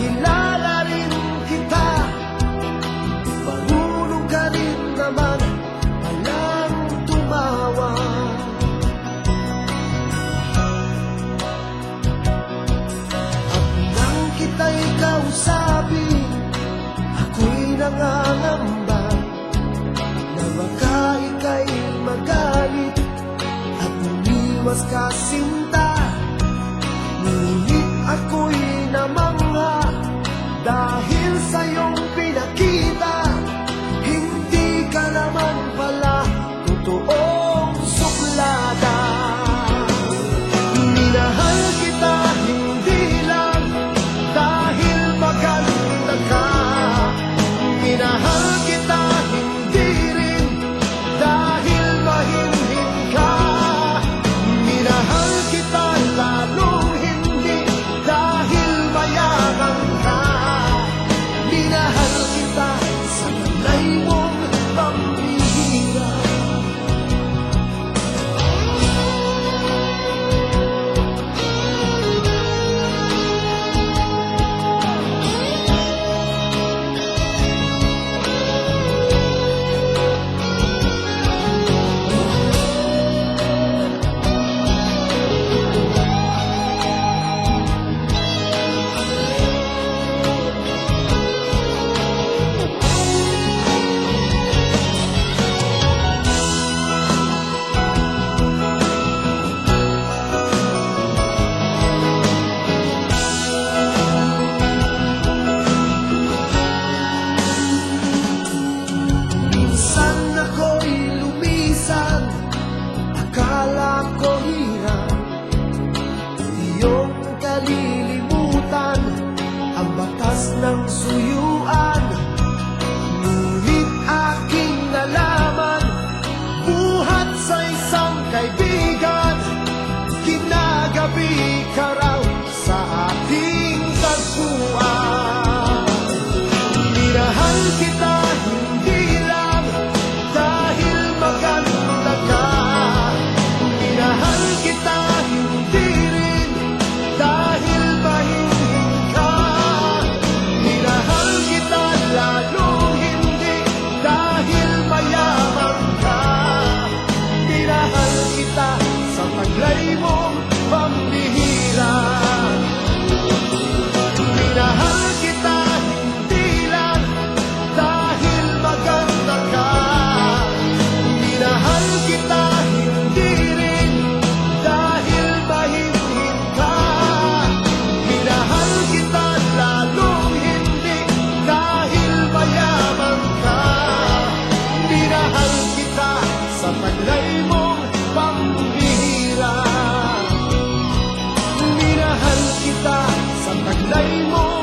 kilala rin kita. Marunong ka rin naman palang tumawa. At nang kita'y kausapin, ako'y nangangamba na baka ika'y magalit at umiwas ka sinta. Ngunit ako'y namangha dahil sa iyong pinakita. Hindi ka naman pala totoong suplada. Minahal kita hindi lang dahil maganda ka. Minahal kita hindi rin dahil mahinhin ka. Minahal kita lalong hindi dahil mayaman ka. Minahal kita sa talay mong pambihira. Minsan ako'y lumisan, akala ko hirap iyong kalilimutan ang batas ng suyuan. Ngunit aking nalaman, buhat sa isang kaibigan, kinagabi ka raw sa ating tagpuan. Minahal kita hindi lang dahil maganda ka. Minahal kita hindi rin dahil mahinhin ka. Minahal kita lalong hindi dahil mayaman ka. Minahal kita sa taglay mong pambihira. Minahal kita hindi lang dahil maganda ka. Minahal kita hindi rin dahil mahinhin ka. Minahal kita lalong hindi dahil mayaman ka. Minahal kita sa taglay mong pambihira. Minahal kita sa taglay mo